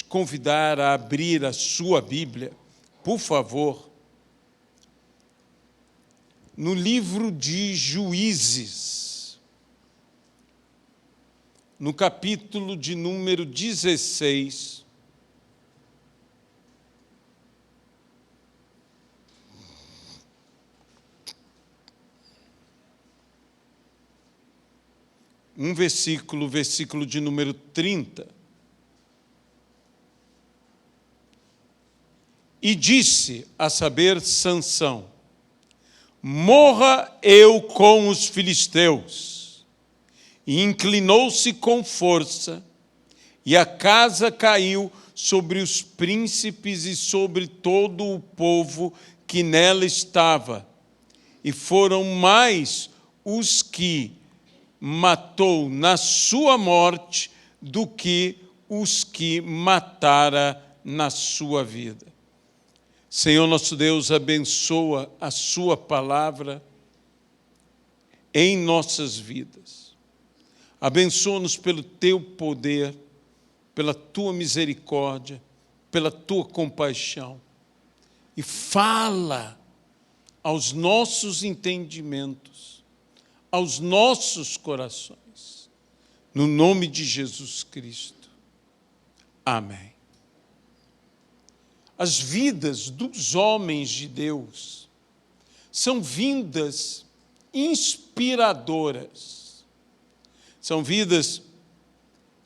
convidar a abrir a sua Bíblia, por favor, no livro de Juízes, no capítulo de número 16, versículo de número 30. E disse, a saber, Sansão: morra eu com os filisteus. E inclinou-se com força, e a casa caiu sobre os príncipes e sobre todo o povo que nela estava. E foram mais os que matou na sua morte do que os que matara na sua vida. Senhor nosso Deus, abençoa a sua palavra em nossas vidas. Abençoa-nos pelo teu poder, pela tua misericórdia, pela tua compaixão. E fala aos nossos entendimentos, aos nossos corações, no nome de Jesus Cristo. Amém. As vidas dos homens de Deus são vidas inspiradoras. São vidas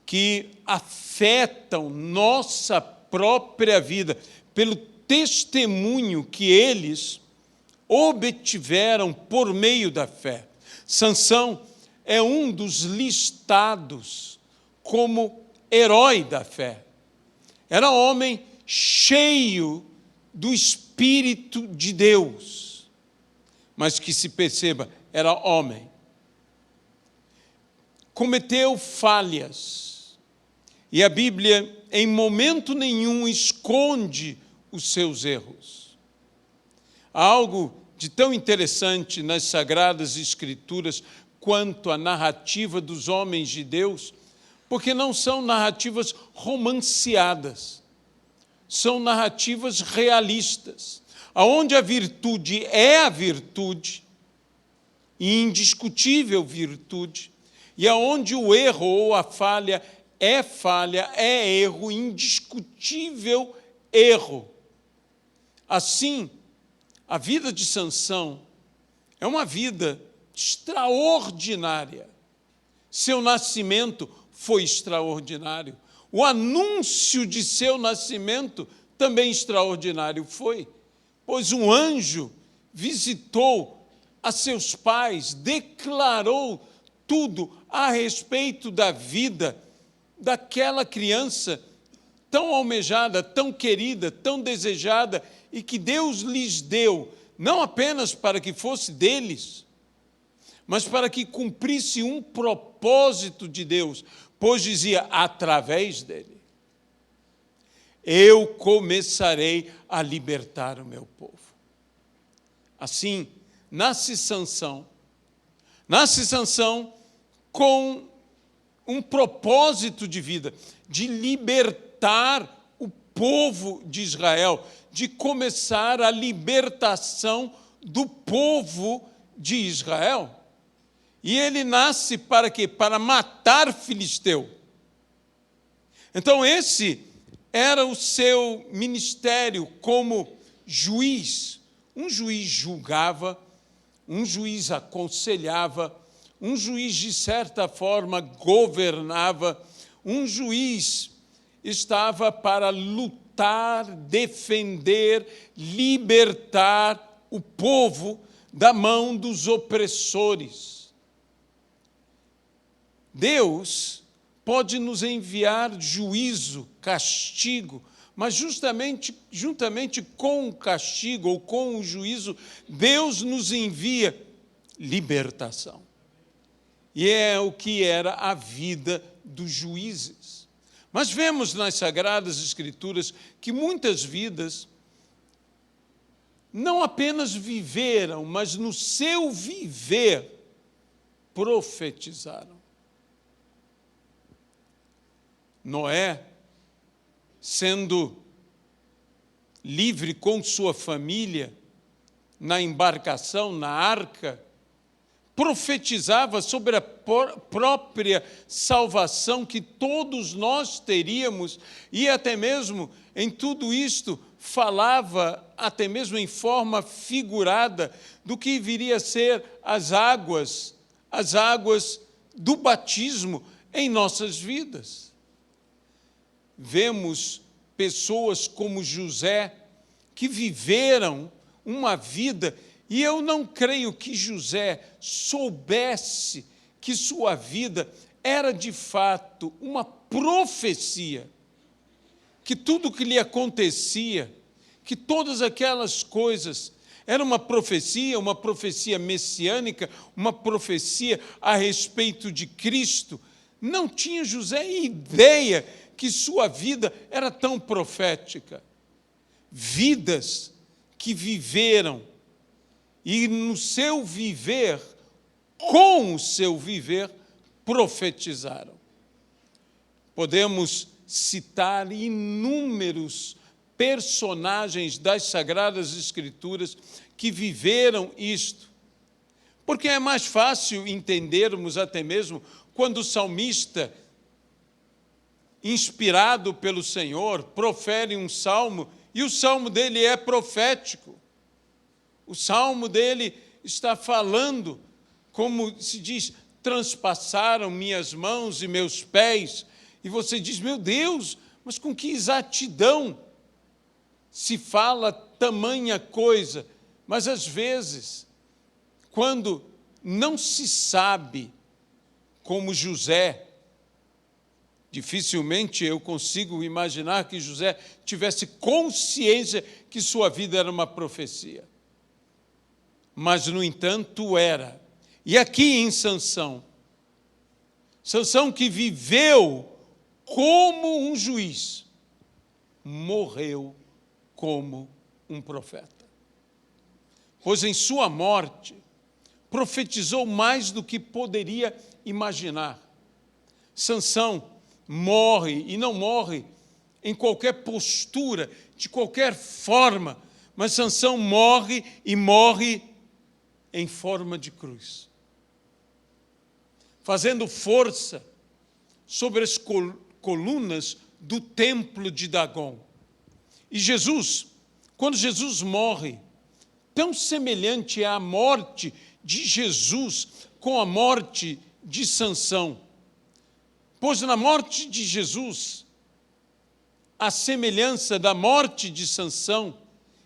que afetam nossa própria vida pelo testemunho que eles obtiveram por meio da fé. Sansão é um dos listados como herói da fé. Era homem cheio do Espírito de Deus, mas que se perceba, era homem. Cometeu falhas, e a Bíblia em momento nenhum esconde os seus erros. Há algo de tão interessante nas Sagradas Escrituras quanto a narrativa dos homens de Deus, porque não são narrativas romanceadas, são narrativas realistas, onde a virtude é a virtude, e indiscutível virtude, e aonde o erro ou a falha, é erro, indiscutível erro. Assim, a vida de Sansão é uma vida extraordinária. Seu nascimento foi extraordinário. O anúncio de seu nascimento também extraordinário foi, pois um anjo visitou a seus pais, declarou tudo a respeito da vida daquela criança tão almejada, tão querida, tão desejada, e que Deus lhes deu, não apenas para que fosse deles, mas para que cumprisse um propósito de Deus, pois dizia, através dele, eu começarei a libertar o meu povo. Assim, nasce Sansão com um propósito de vida, de libertar o povo de Israel, de começar a libertação do povo de Israel. E ele nasce para quê? Para matar filisteu. Então esse era o seu ministério como juiz. Um juiz julgava, um juiz aconselhava, um juiz, de certa forma, governava, um juiz estava para lutar, defender, libertar o povo da mão dos opressores. Deus pode nos enviar juízo, castigo, mas juntamente com o castigo ou com o juízo, Deus nos envia libertação. E é o que era a vida dos juízes. Mas vemos nas Sagradas Escrituras que muitas vidas não apenas viveram, mas no seu viver profetizaram. Noé sendo livre com sua família, na embarcação, na arca, profetizava sobre a própria salvação que todos nós teríamos, e até mesmo em tudo isto falava, até mesmo em forma figurada, do que viria a ser as águas do batismo em nossas vidas. Vemos pessoas como José, que viveram uma vida, e eu não creio que José soubesse que sua vida era de fato uma profecia, que tudo que lhe acontecia, que todas aquelas coisas, era uma profecia messiânica, uma profecia a respeito de Cristo. Não tinha José ideia que sua vida era tão profética. Vidas que viveram e no seu viver, com o seu viver, profetizaram. Podemos citar inúmeros personagens das Sagradas Escrituras que viveram isto, porque é mais fácil entendermos até mesmo quando o salmista, inspirado pelo Senhor, profere um salmo, e o salmo dele é profético. O salmo dele está falando, como se diz, transpassaram minhas mãos e meus pés, e você diz, meu Deus, mas com que exatidão se fala tamanha coisa? Mas às vezes, quando não se sabe, como José, dificilmente eu consigo imaginar que José tivesse consciência que sua vida era uma profecia. Mas, no entanto, era. E aqui em Sansão que viveu como um juiz, morreu como um profeta. Pois em sua morte, profetizou mais do que poderia imaginar. Sansão morre, e não morre em qualquer postura, de qualquer forma, mas Sansão morre e morre em forma de cruz, fazendo força sobre as colunas do templo de Dagom. E Jesus, quando Jesus morre, tão semelhante é a morte de Jesus com a morte de Sansão, pois na morte de Jesus, a semelhança da morte de Sansão,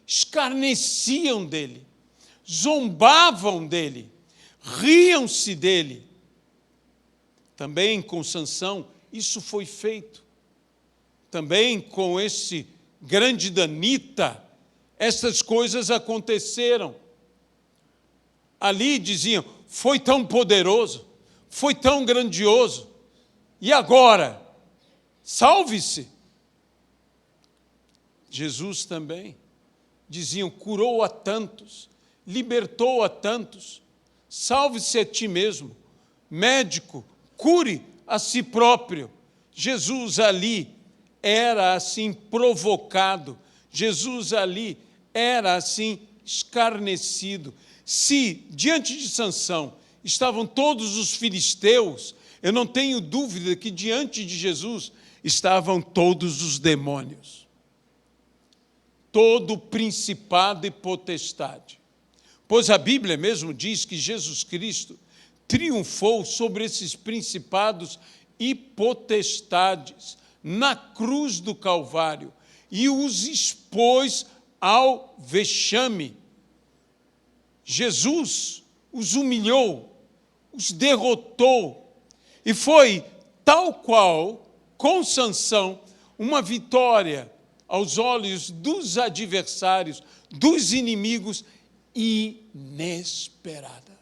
escarneciam dele, zombavam dele, riam-se dele. Também com Sansão isso foi feito. Também com esse grande danita, essas coisas aconteceram. Ali diziam, foi tão poderoso, foi tão grandioso, e agora, salve-se. Jesus também, diziam, curou a tantos, libertou a tantos, salve-se a ti mesmo, médico, cure a si próprio. Jesus ali era assim provocado, Jesus ali era assim escarnecido. Se diante de Sansão estavam todos os filisteus, eu não tenho dúvida que diante de Jesus estavam todos os demônios, todo principado e potestade. Pois a Bíblia mesmo diz que Jesus Cristo triunfou sobre esses principados e potestades na cruz do Calvário e os expôs ao vexame. Jesus os humilhou, os derrotou, e foi tal qual, com Sansão, uma vitória aos olhos dos adversários, dos inimigos, inesperada.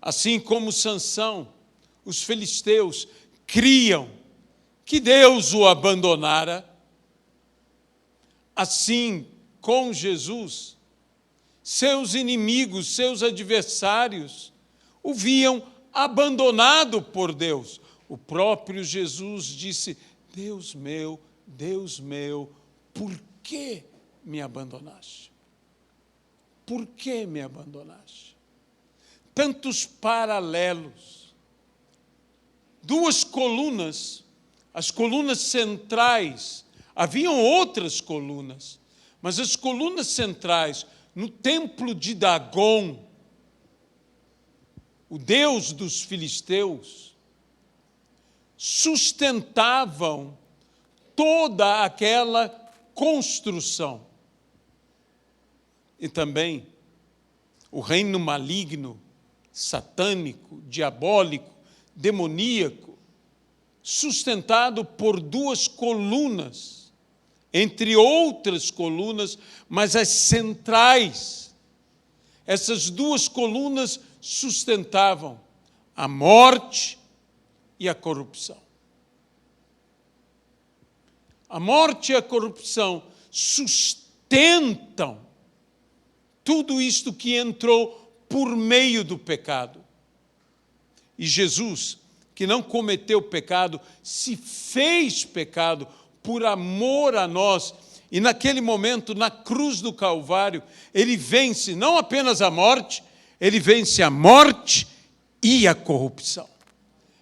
Assim como Sansão, os filisteus criam que Deus o abandonara, assim com Jesus, seus inimigos, seus adversários, o viam abandonado por Deus. O próprio Jesus disse, Deus meu, por que me abandonaste? Por que me abandonaste? Tantos paralelos. Duas colunas, as colunas centrais, haviam outras colunas, mas as colunas centrais, no templo de Dagom, o deus dos filisteus, sustentavam toda aquela construção. E também o reino maligno, satânico, diabólico, demoníaco, sustentado por duas colunas, entre outras colunas, mas as centrais. Essas duas colunas sustentavam a morte e a corrupção. A morte e a corrupção sustentam tudo isto que entrou por meio do pecado. E Jesus, que não cometeu pecado, se fez pecado por amor a nós. E naquele momento, na cruz do Calvário, ele vence não apenas a morte, ele vence a morte e a corrupção.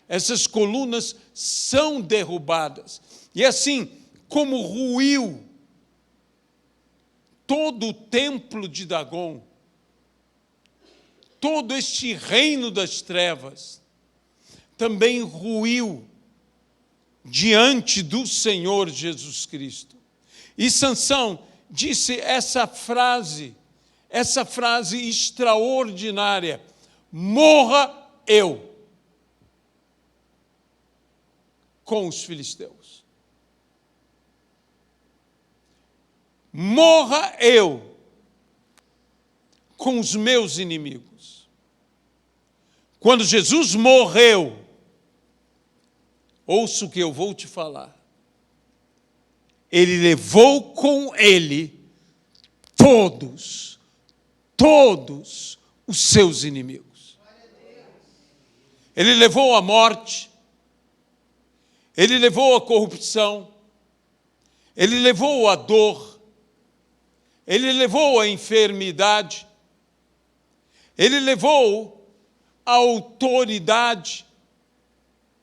Essas colunas são derrubadas. E assim como ruiu todo o templo de Dagom, todo este reino das trevas, também ruiu diante do Senhor Jesus Cristo. E Sansão disse essa frase extraordinária: morra eu com os filisteus. Morra eu com os meus inimigos. Quando Jesus morreu, ouça o que eu vou te falar. Ele levou com ele todos os seus inimigos. Ele levou a morte, ele levou a corrupção, ele levou a dor, ele levou a enfermidade, ele levou a autoridade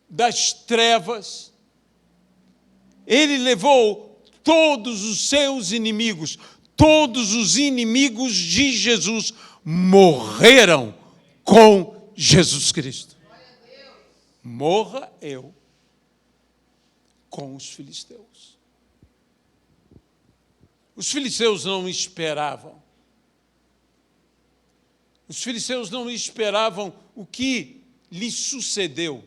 das trevas, ele levou todos os seus inimigos. Todos os inimigos de Jesus morreram com Jesus Cristo. Morra eu com os filisteus. Os filisteus não esperavam. Os filisteus não esperavam o que lhe sucedeu.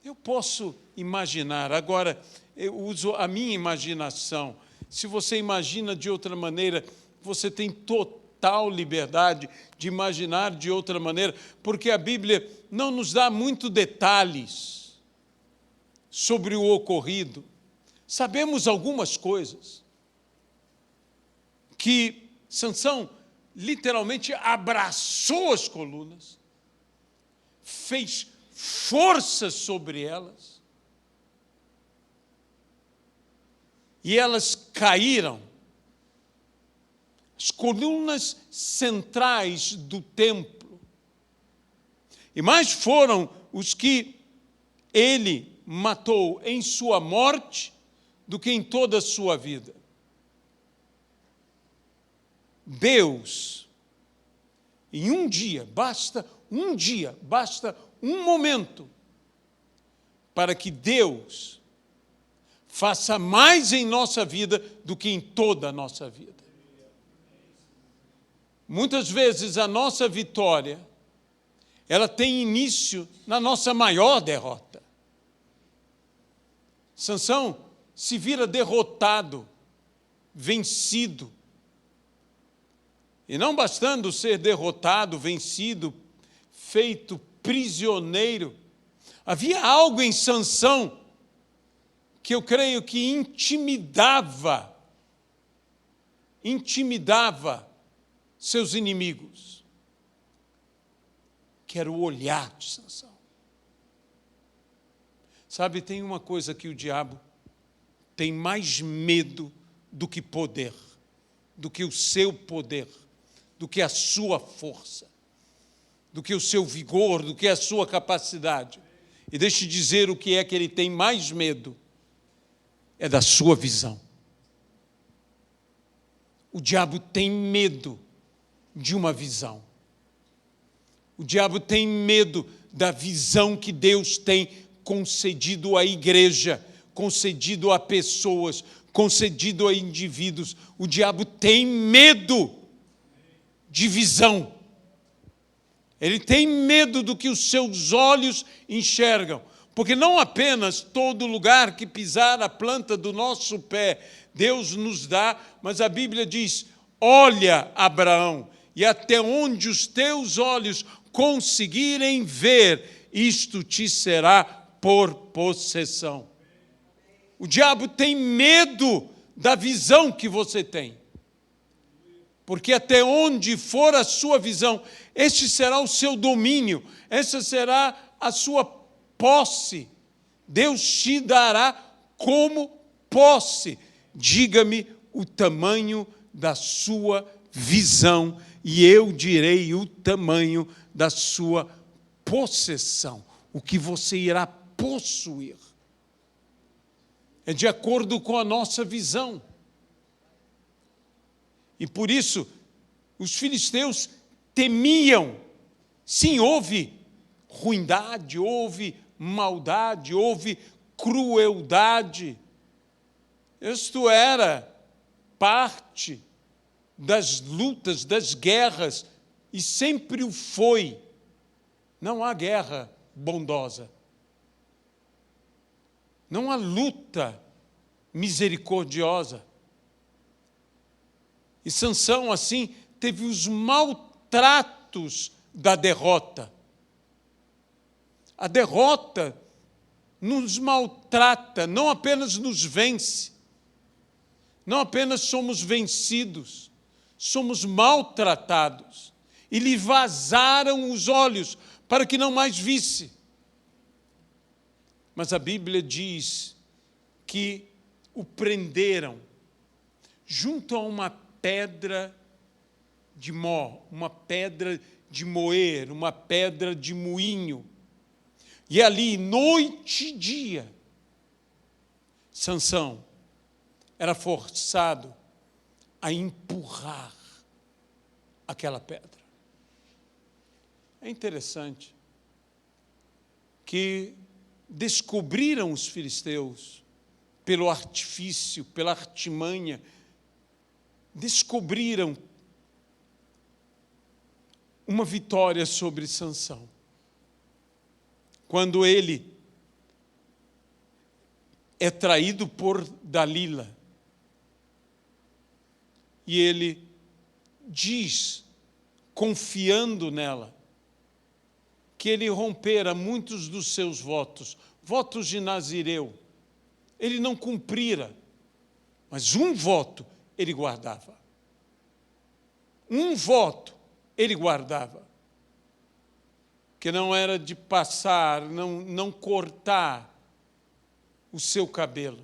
Eu posso imaginar, agora eu uso a minha imaginação. Se você imagina de outra maneira, você tem total liberdade de imaginar de outra maneira, porque a Bíblia não nos dá muitos detalhes sobre o ocorrido. Sabemos algumas coisas, que Sansão literalmente abraçou as colunas, fez força sobre elas, e elas caíram. As colunas centrais do templo. E mais foram os que ele matou em sua morte do que em toda a sua vida. Deus, em um dia, basta um momento, para que Deus faça mais em nossa vida do que em toda a nossa vida. Muitas vezes a nossa vitória, ela tem início na nossa maior derrota. Sansão se vira derrotado, vencido. E não bastando ser derrotado, vencido, feito prisioneiro, havia algo em Sansão que eu creio que intimidava seus inimigos, que era o olhar de Sansão. Sabe, tem uma coisa que o diabo tem mais medo do que poder, do que o seu poder, do que a sua força, do que o seu vigor, do que a sua capacidade. E deixe eu dizer o que é que ele tem mais medo. É da sua visão. O diabo tem medo de uma visão. O diabo tem medo da visão que Deus tem concedido à igreja, concedido a pessoas, concedido a indivíduos. O diabo tem medo de visão. Ele tem medo do que os seus olhos enxergam. Porque não apenas todo lugar que pisar a planta do nosso pé, Deus nos dá, mas a Bíblia diz, olha, Abraão, e até onde os teus olhos conseguirem ver, isto te será por possessão. O diabo tem medo da visão que você tem. Porque até onde for a sua visão, este será o seu domínio, essa será a sua posse. Deus te dará como posse. Diga-me o tamanho da sua visão e eu direi o tamanho da sua possessão, o que você irá possuir. É de acordo com a nossa visão. E por isso, os filisteus temiam. Sim, houve ruindade, houve maldade, houve crueldade. Isto era parte das lutas, das guerras, e sempre o foi. Não há guerra bondosa. Não há luta misericordiosa. E Sansão, assim, teve os maltratos da derrota. A derrota nos maltrata, não apenas nos vence, não apenas somos vencidos, somos maltratados. E lhe vazaram os olhos para que não mais visse. Mas a Bíblia diz que o prenderam junto a uma pedra de mó, uma pedra de moer, uma pedra de moinho. E ali, noite e dia, Sansão era forçado a empurrar aquela pedra. É interessante que descobriram os filisteus, pelo artifício, pela artimanha, descobriram uma vitória sobre Sansão. Quando ele é traído por Dalila, e ele diz, confiando nela, que ele rompera muitos dos seus votos, votos de Nazireu. Ele não cumprira, mas um voto ele guardava. Um voto ele guardava. Que não era de passar, não cortar o seu cabelo.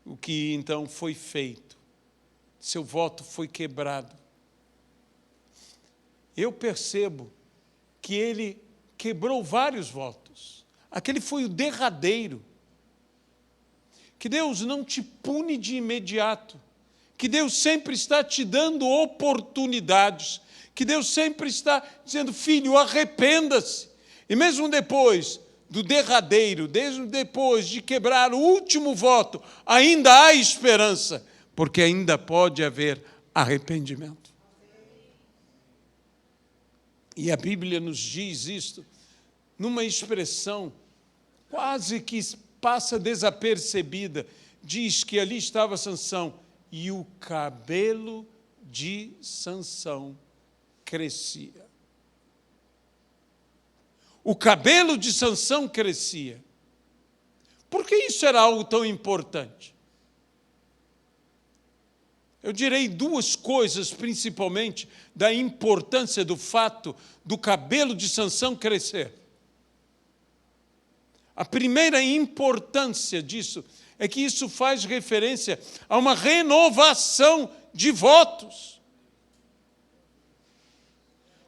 O que então foi feito. Seu voto foi quebrado. Eu percebo que ele quebrou vários votos. Aquele foi o derradeiro. Que Deus não te pune de imediato. Que Deus sempre está te dando oportunidades. Que Deus sempre está dizendo, filho, arrependa-se. E mesmo depois do derradeiro, mesmo depois de quebrar o último voto, ainda há esperança, porque ainda pode haver arrependimento. E a Bíblia nos diz isto numa expressão quase que passa desapercebida. Diz que ali estava Sansão e o cabelo de Sansão crescia. O cabelo de Sansão crescia. Por que isso era algo tão importante? Eu direi duas coisas, principalmente, da importância do fato do cabelo de Sansão crescer. A primeira importância disso é que isso faz referência a uma renovação de votos.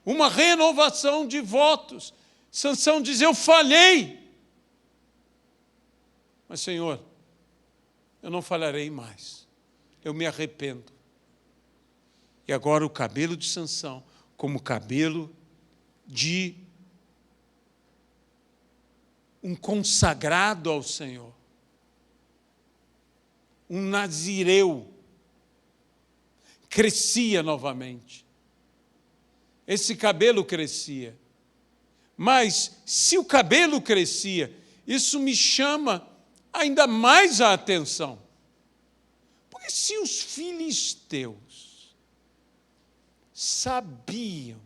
Uma renovação de votos. Sansão diz: eu falhei. Mas, Senhor, eu não falharei mais. Eu me arrependo. E agora o cabelo de Sansão, como cabelo de um consagrado ao Senhor, um nazireu, crescia novamente. Esse cabelo crescia. Mas, se o cabelo crescia, isso me chama ainda mais a atenção. Porque se os filisteus sabiam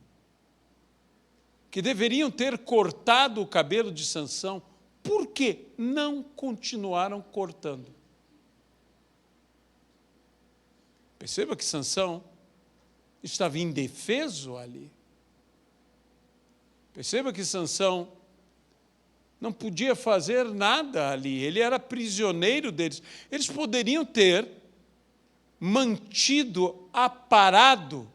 que deveriam ter cortado o cabelo de Sansão, por que não continuaram cortando? Perceba que Sansão estava indefeso ali. Perceba que Sansão não podia fazer nada ali, ele era prisioneiro deles. Eles poderiam ter mantido aparado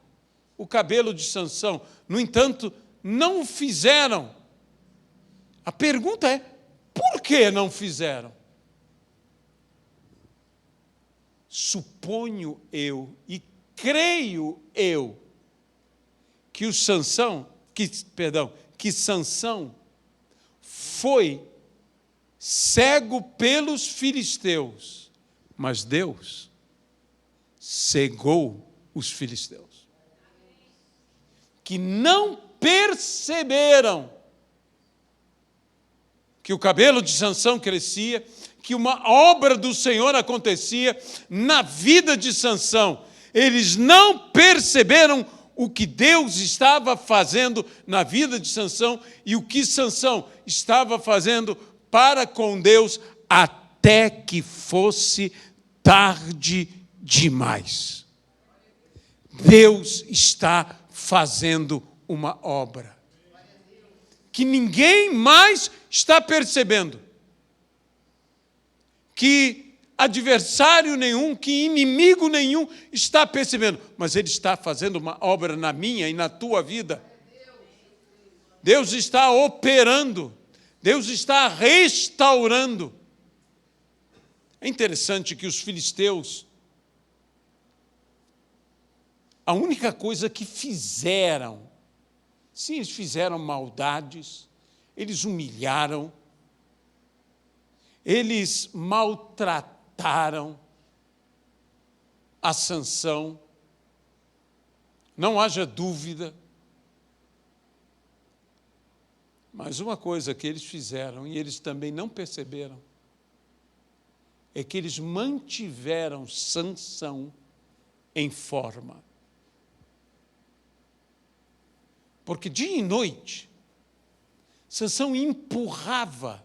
o cabelo de Sansão, no entanto, não o fizeram. A pergunta é: por que não fizeram? Suponho eu e creio eu que Sansão foi cego pelos filisteus, mas Deus cegou os filisteus, que não perceberam que o cabelo de Sansão crescia, que uma obra do Senhor acontecia na vida de Sansão. Eles não perceberam o que Deus estava fazendo na vida de Sansão e o que Sansão estava fazendo para com Deus, até que fosse tarde demais. Deus está fazendo uma obra que ninguém mais está percebendo, que adversário nenhum, que inimigo nenhum está percebendo, mas Ele está fazendo uma obra na minha e na tua vida. Deus está operando, Deus está restaurando. É interessante que os filisteus, a única coisa que fizeram, sim, eles fizeram maldades, eles humilharam, eles maltrataram a Sansão, não haja dúvida. Mas uma coisa que eles fizeram, e eles também não perceberam, é que eles mantiveram Sansão em forma. Porque dia e noite, Sansão empurrava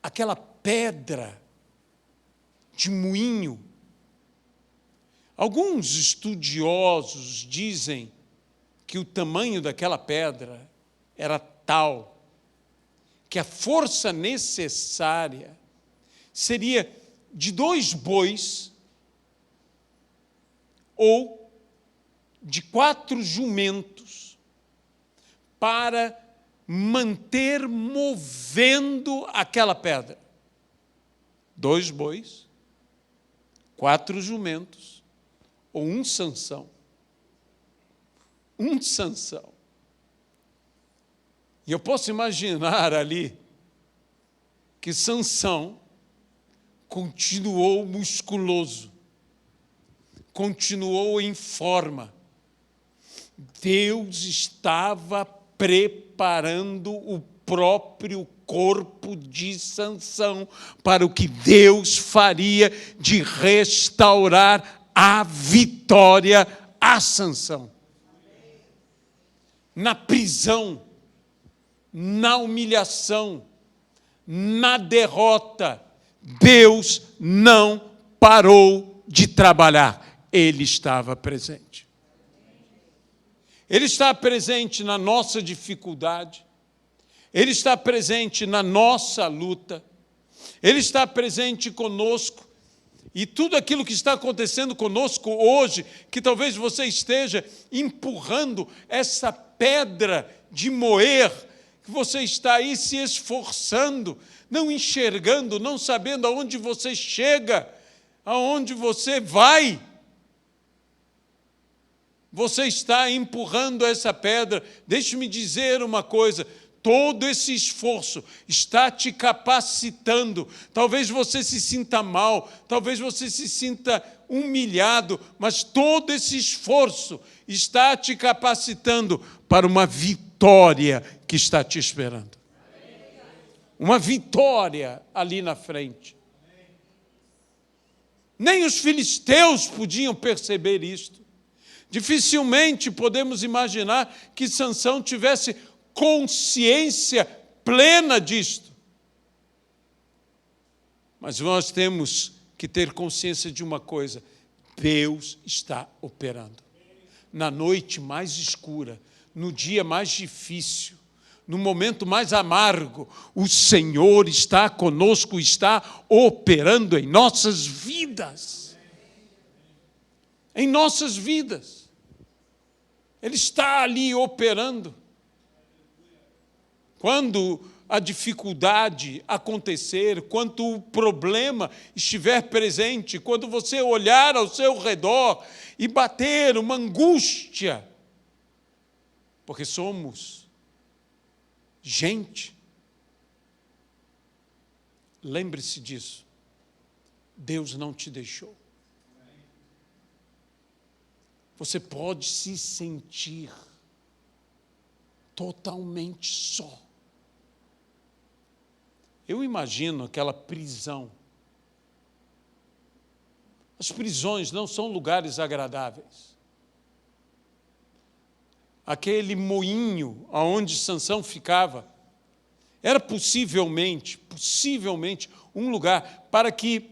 aquela pedra de moinho. Alguns estudiosos dizem que o tamanho daquela pedra era tal que a força necessária seria de 2 bois ou de 4 jumentos para manter movendo aquela pedra. 2 bois, 4 jumentos ou um Sansão. Um Sansão. E eu posso imaginar ali que Sansão continuou musculoso, continuou em forma. Deus estava preparando o próprio corpo de Sansão para o que Deus faria de restaurar a vitória a Sansão. Na prisão, na humilhação, na derrota, Deus não parou de trabalhar. Ele estava presente. Ele está presente na nossa dificuldade. Ele está presente na nossa luta, Ele está presente conosco. E tudo aquilo que está acontecendo conosco hoje, que talvez você esteja empurrando essa pedra de moer, que você está aí se esforçando, não enxergando, não sabendo aonde você chega, aonde você vai. Você está empurrando essa pedra. Deixe-me dizer uma coisa: todo esse esforço está te capacitando. Talvez você se sinta mal, talvez você se sinta humilhado, mas todo esse esforço está te capacitando para uma vitória que está te esperando. Uma vitória ali na frente. Nem os filisteus podiam perceber isto. Dificilmente podemos imaginar que Sansão tivesse consciência plena disto. Mas nós temos que ter consciência de uma coisa: Deus está operando. Na noite mais escura, no dia mais difícil, no momento mais amargo, o Senhor está conosco, está operando em nossas vidas. Em nossas vidas. Ele está ali operando. Quando a dificuldade acontecer, quando o problema estiver presente, quando você olhar ao seu redor e bater uma angústia, porque somos gente, lembre-se disso. Deus não te deixou. Você pode se sentir totalmente só. Eu imagino aquela prisão. As prisões não são lugares agradáveis. Aquele moinho aonde Sansão ficava era possivelmente um lugar para que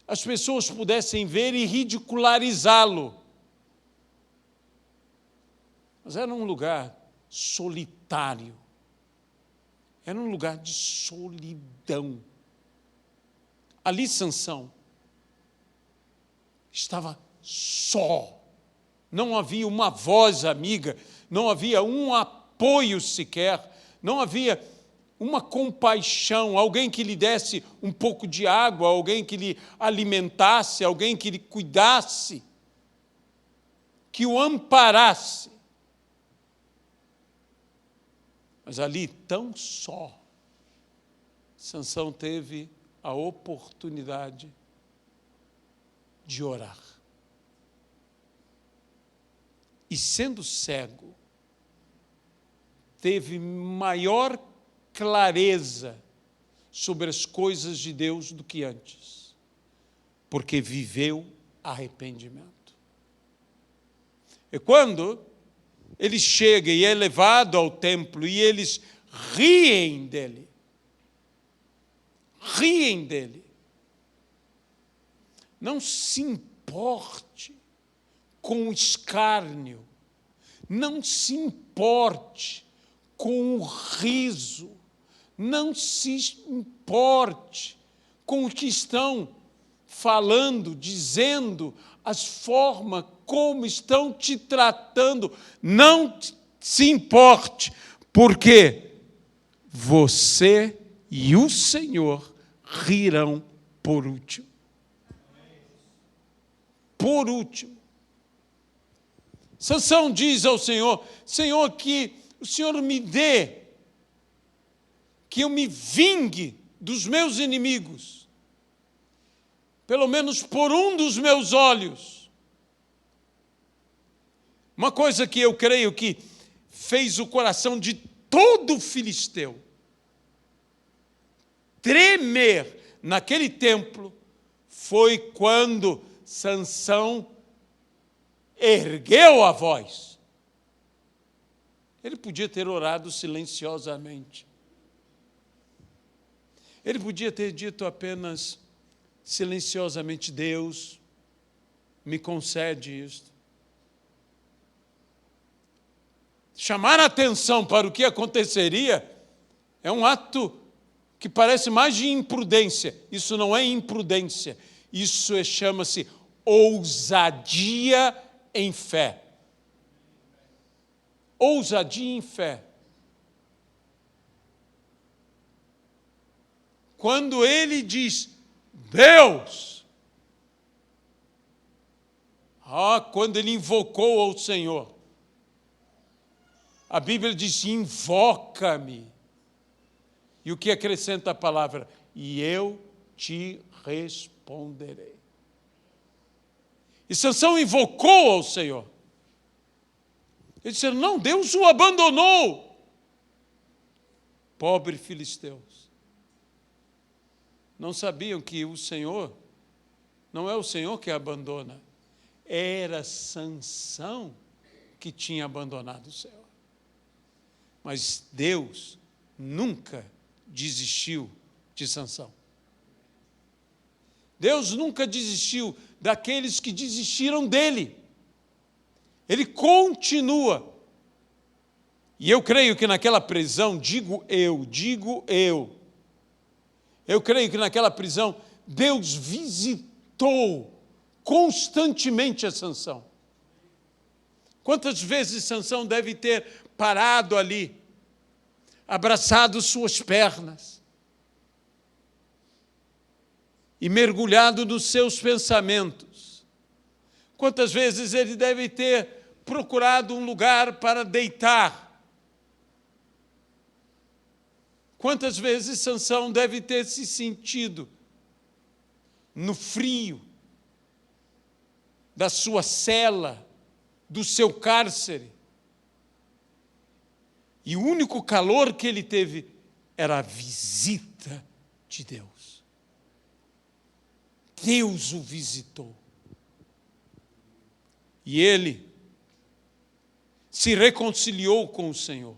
as pessoas pudessem ver e ridicularizá-lo. Mas era um lugar solitário. Era um lugar de solidão. Ali Sansão estava só. Não havia uma voz amiga, não havia um apoio sequer, não havia uma compaixão, alguém que lhe desse um pouco de água, alguém que lhe alimentasse, alguém que lhe cuidasse, que o amparasse. Mas ali, tão só, Sansão teve a oportunidade de orar. E sendo cego, teve maior clareza sobre as coisas de Deus do que antes, porque viveu arrependimento. E quando ele chega e é levado ao templo e eles riem dele. Riem dele. Não se importe com o escárnio. Não se importe com o riso. Não se importe com o que estão falando, dizendo, as formas como estão te tratando. Não se importe, porque você e o Senhor rirão por último. Por último. Sansão diz ao Senhor: Senhor, que o Senhor me dê, que eu me vingue dos meus inimigos, pelo menos por um dos meus olhos. Uma coisa que eu creio que fez o coração de todo filisteu tremer naquele templo foi quando Sansão ergueu a voz. Ele podia ter orado silenciosamente. Ele podia ter dito apenas silenciosamente: Deus, me concede isto. chamar a atenção para o que aconteceria, é um ato que parece mais de imprudência. Isso não é imprudência, isso chama-se ousadia em fé. Ousadia em fé. Quando ele diz, Deus, quando ele invocou ao Senhor, a Bíblia diz, invoca-me. E o que acrescenta a palavra? E eu te responderei. E Sansão invocou ao Senhor. Ele disse, não, Deus o abandonou. Pobre filisteus. Não sabiam que o Senhor, não é o Senhor que abandona, era Sansão que tinha abandonado o Senhor. Mas Deus nunca desistiu de Sansão. Deus nunca desistiu daqueles que desistiram dele. Ele continua. E eu creio que naquela prisão, digo eu creio que naquela prisão, Deus visitou constantemente a Sansão. Quantas vezes Sansão deve ter parado ali, abraçado suas pernas e mergulhado nos seus pensamentos. Quantas vezes ele deve ter procurado um lugar para deitar. Quantas vezes Sansão deve ter se sentido no frio da sua cela, do seu cárcere. E o único calor que ele teve era a visita de Deus. Deus o visitou. E ele se reconciliou com o Senhor.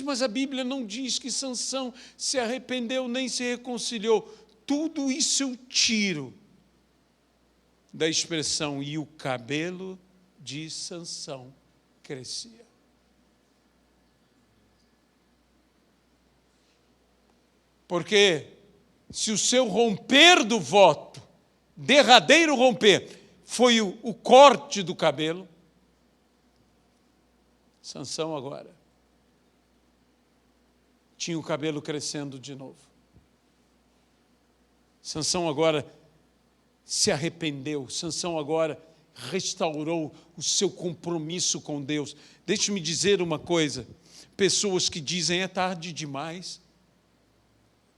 Mas a Bíblia não diz que Sansão se arrependeu nem se reconciliou. Tudo isso eu tiro da expressão e o cabelo de Sansão crescia. Porque se o seu romper do voto, derradeiro romper, foi o corte do cabelo, Sansão agora tinha o cabelo crescendo de novo. Sansão agora se arrependeu. Sansão agora restaurou o seu compromisso com Deus. Deixe-me dizer uma coisa. Pessoas que dizem, é tarde demais.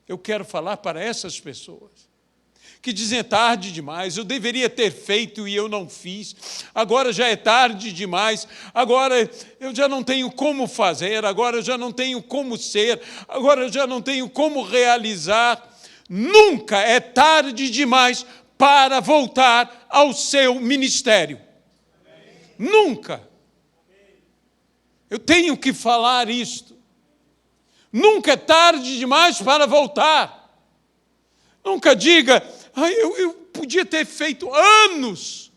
Eu quero falar para essas pessoas que dizem, é tarde demais, eu deveria ter feito e eu não fiz, agora já é tarde demais, agora eu já não tenho como fazer, agora eu já não tenho como ser, agora eu já não tenho como realizar. Nunca é tarde demais para voltar ao seu ministério. Nunca. Eu tenho que falar isto. Nunca é tarde demais para voltar. Nunca diga, eu podia ter feito anos,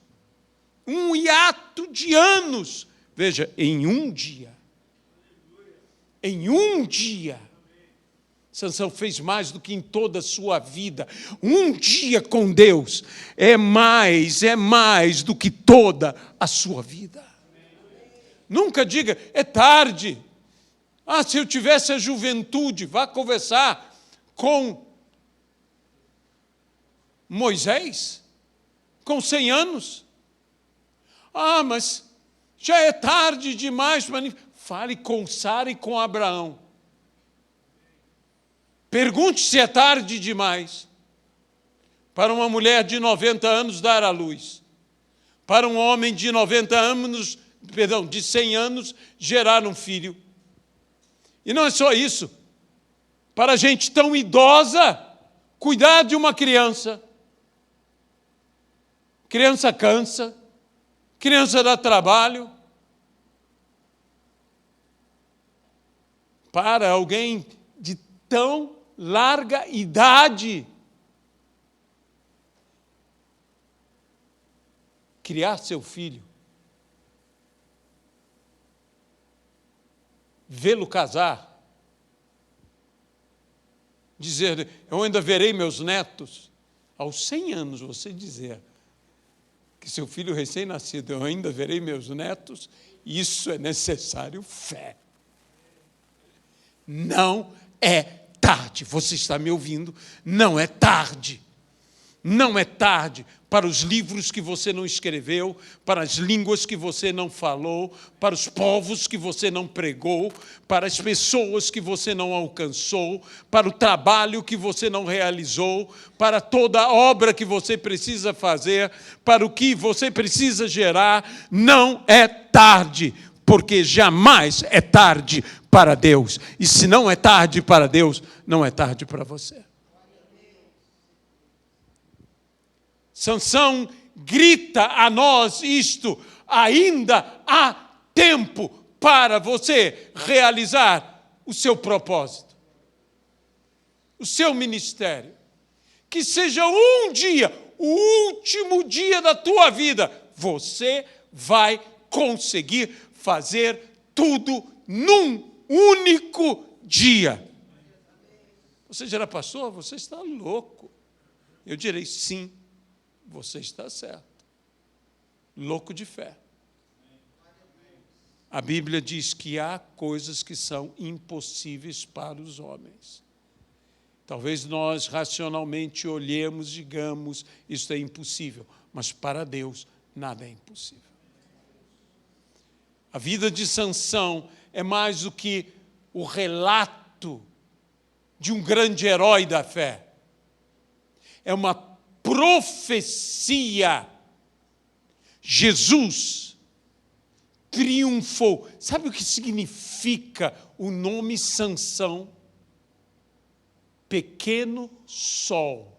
um hiato de anos. Veja, em um dia, Sansão fez mais do que em toda a sua vida. Um dia com Deus é mais do que toda a sua vida. Nunca diga, é tarde. Se eu tivesse a juventude, vá conversar com Moisés, com 100 anos. Mas já é tarde demais. Fale com Sara e com Abraão. Pergunte se é tarde demais para uma mulher de 90 anos dar à luz, para um homem de 100 anos gerar um filho. E não é só isso. Para gente tão idosa, cuidar de uma criança. Criança cansa, criança dá trabalho. Para alguém de tão larga idade, criar seu filho vê-lo casar, dizer, eu ainda verei meus netos. Aos 100 anos, você dizer que seu filho recém-nascido, eu ainda verei meus netos, isso é necessário fé. Não é tarde. Você está me ouvindo? Não é tarde. Não é tarde para os livros que você não escreveu, para as línguas que você não falou, para os povos que você não pregou, para as pessoas que você não alcançou, para o trabalho que você não realizou, para toda a obra que você precisa fazer, para o que você precisa gerar. Não é tarde, porque jamais é tarde para Deus. E se não é tarde para Deus, não é tarde para você. Sansão grita a nós isto: ainda há tempo para você realizar o seu propósito, o seu ministério. Que seja um dia, o último dia da tua vida, você vai conseguir fazer tudo num único dia. Você dirá, pastor, você está louco. Eu direi, sim. Você está certo. Louco de fé. A Bíblia diz que há coisas que são impossíveis para os homens. Talvez nós racionalmente olhemos e digamos, isso é impossível, mas para Deus nada é impossível. A vida de Sansão é mais do que o relato de um grande herói da fé. É uma profecia. Jesus triunfou. Sabe o que significa o nome Sansão? Pequeno sol.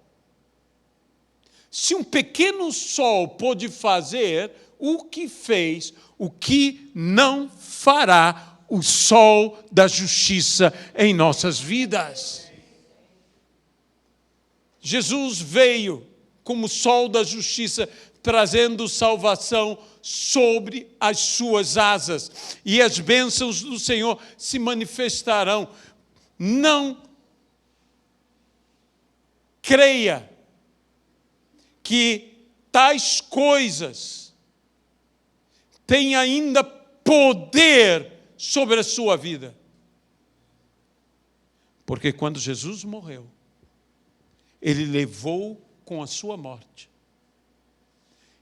Se um pequeno sol pôde fazer o que fez, o que não fará o sol da justiça em nossas vidas? Jesus veio como sol da justiça, trazendo salvação sobre as suas asas. E as bênçãos do Senhor se manifestarão. Não creia que tais coisas têm ainda poder sobre a sua vida. Porque quando Jesus morreu, Ele levou com a sua morte.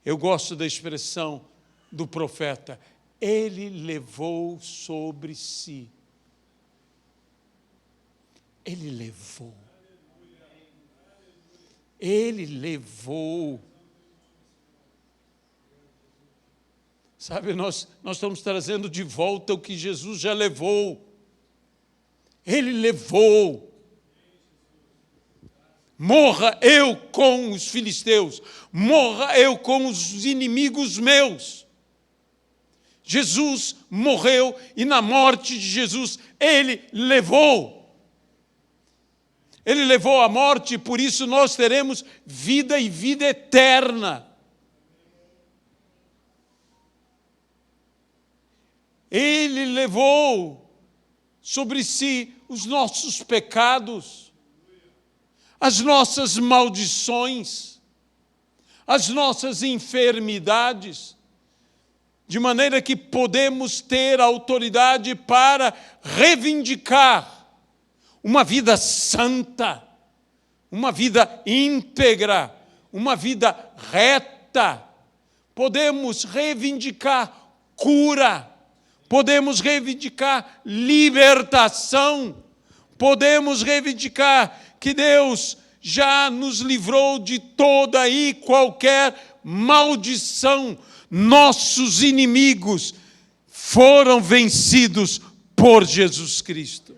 Eu gosto da expressão do profeta, Ele levou sobre si. Ele levou. Ele levou. Sabe, nós estamos trazendo de volta o que Jesus já levou. Ele levou. Morra eu com os filisteus, morra eu com os inimigos meus. Jesus morreu e na morte de Jesus, Ele levou. Ele levou a morte e por isso nós teremos vida e vida eterna. Ele levou sobre si os nossos pecados, as nossas maldições, as nossas enfermidades, de maneira que podemos ter autoridade para reivindicar uma vida santa, uma vida íntegra, uma vida reta. Podemos reivindicar cura, podemos reivindicar libertação, podemos reivindicar que Deus já nos livrou de toda e qualquer maldição. Nossos inimigos foram vencidos por Jesus Cristo.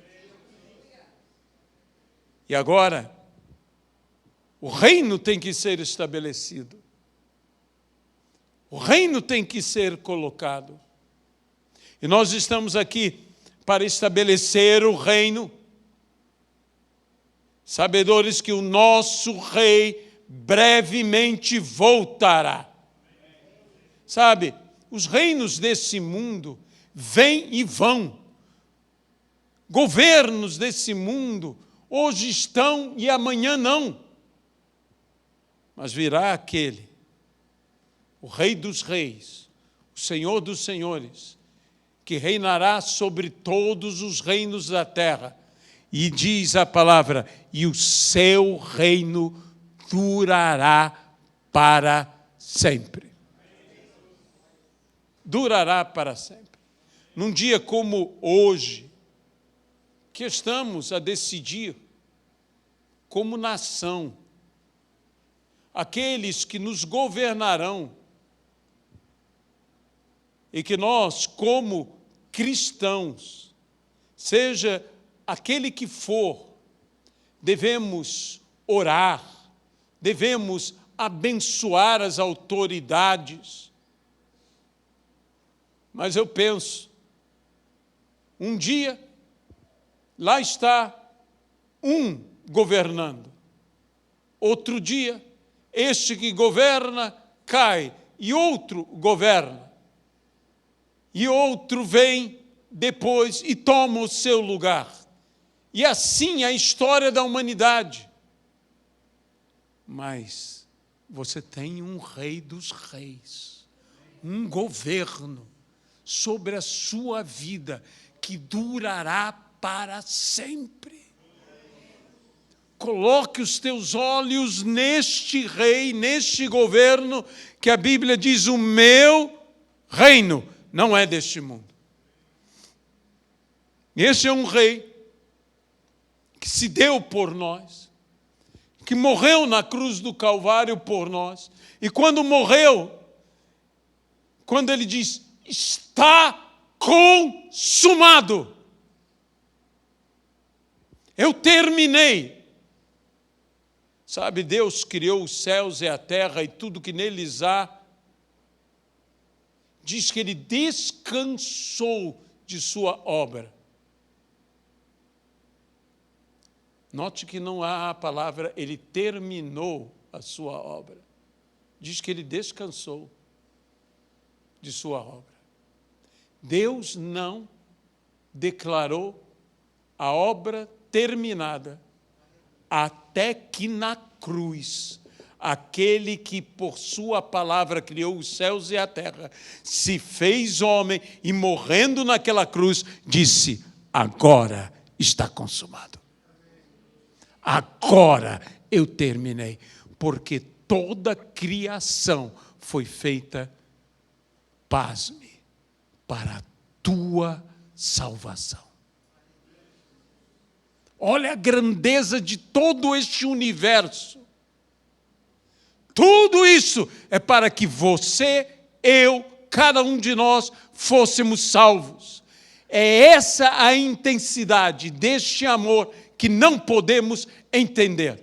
E agora, o reino tem que ser estabelecido. O reino tem que ser colocado. E nós estamos aqui para estabelecer o reino, sabedores que o nosso rei brevemente voltará. Sabe, os reinos desse mundo vêm e vão. governos desse mundo hoje estão e amanhã não. Mas virá aquele, o Rei dos Reis, o Senhor dos Senhores, que reinará sobre todos os reinos da terra. E diz a palavra, e o seu reino durará para sempre. Durará para sempre. Num dia como hoje, que estamos a decidir como nação, aqueles que nos governarão, e que nós, como cristãos, seja aquele que for, devemos orar, devemos abençoar as autoridades. Mas eu penso, um dia, lá está um governando. Outro dia, este que governa cai e outro governa. E outro vem depois e toma o seu lugar. E assim é a história da humanidade. Mas você tem um Rei dos Reis, um governo sobre a sua vida que durará para sempre. Coloque os teus olhos neste rei, neste governo, que a Bíblia diz, o meu reino não é deste mundo. Esse é um rei que se deu por nós, que morreu na cruz do Calvário por nós. E quando morreu, quando ele diz, está consumado. Eu terminei. Sabe, Deus criou os céus e a terra e tudo que neles há. Diz que ele descansou de sua obra. Note que não há a palavra, ele terminou a sua obra. Diz que ele descansou de sua obra. Deus não declarou a obra terminada até que na cruz, aquele que por sua palavra criou os céus e a terra, se fez homem e morrendo naquela cruz, disse, agora está consumado. Agora eu terminei, porque toda criação foi feita, pasme, para a tua salvação. Olha a grandeza de todo este universo. Tudo isso é para que você, eu, cada um de nós fôssemos salvos. É essa a intensidade deste amor que não podemos entender.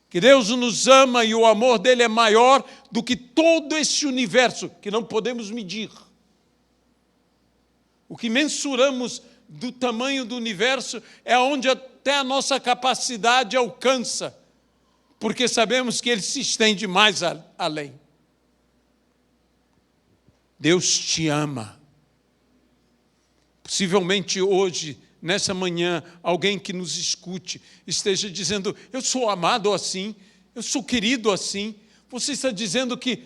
Que Deus nos ama e o amor dele é maior do que todo esse universo que não podemos medir. O que mensuramos do tamanho do universo é onde até a nossa capacidade alcança, porque sabemos que ele se estende mais além. Deus te ama. Possivelmente hoje, nessa manhã, alguém que nos escute esteja dizendo, eu sou amado assim, eu sou querido assim. Você está dizendo que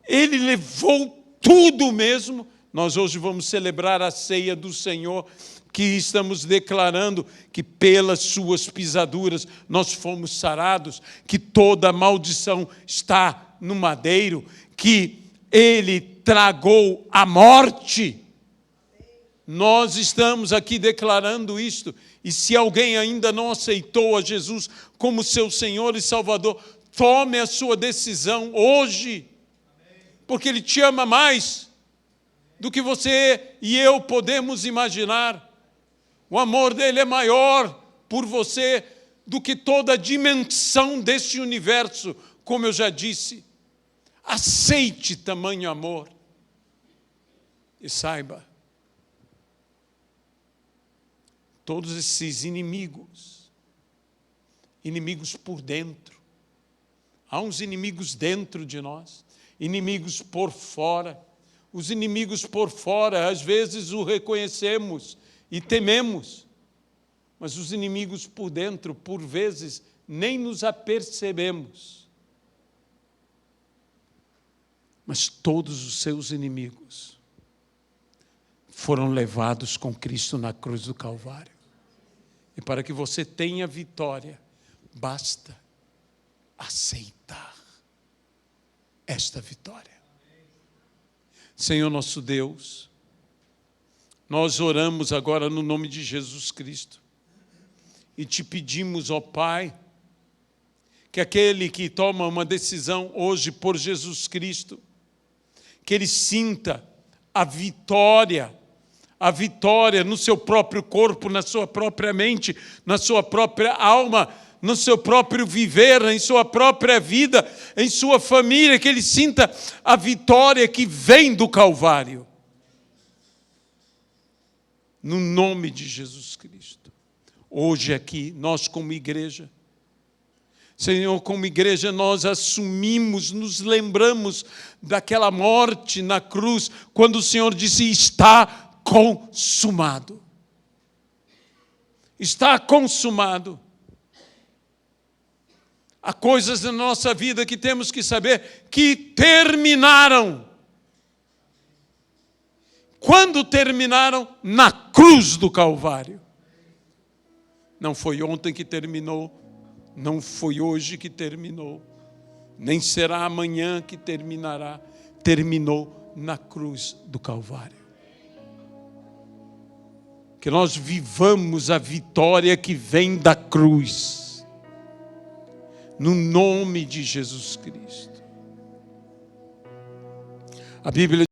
ele levou tudo mesmo. Nós hoje vamos celebrar a ceia do Senhor, que estamos declarando que pelas suas pisaduras nós fomos sarados, que toda maldição está no madeiro, que ele tragou a morte. Nós estamos aqui declarando isto, e se alguém ainda não aceitou a Jesus como seu Senhor e Salvador, tome a sua decisão hoje, porque ele te ama mais do que você e eu podemos imaginar. O amor dele é maior por você do que toda a dimensão deste universo, como eu já disse. Aceite tamanho amor e saiba, todos esses inimigos por dentro, há uns inimigos dentro de nós, inimigos por fora. Os inimigos por fora, às vezes o reconhecemos e tememos. Mas os inimigos por dentro, por vezes, nem nos apercebemos. Mas todos os seus inimigos foram levados com Cristo na cruz do Calvário. E para que você tenha vitória, basta aceitar esta vitória. Senhor nosso Deus, nós oramos agora no nome de Jesus Cristo e te pedimos, ó Pai, que aquele que toma uma decisão hoje por Jesus Cristo, que ele sinta a vitória no seu próprio corpo, na sua própria mente, na sua própria alma, no seu próprio viver, em sua própria vida, em sua família, que ele sinta a vitória que vem do Calvário. No nome de Jesus Cristo. Hoje aqui, nós como igreja, Senhor, como igreja nós assumimos, nos lembramos daquela morte na cruz, quando o Senhor disse, está consumado. Está consumado. Há coisas na nossa vida que temos que saber que terminaram. Quando terminaram? Na cruz do Calvário. Não foi ontem que terminou, não foi hoje que terminou, nem será amanhã que terminará. Terminou na cruz do Calvário. Que nós vivamos a vitória que vem da cruz. No nome de Jesus Cristo. A Bíblia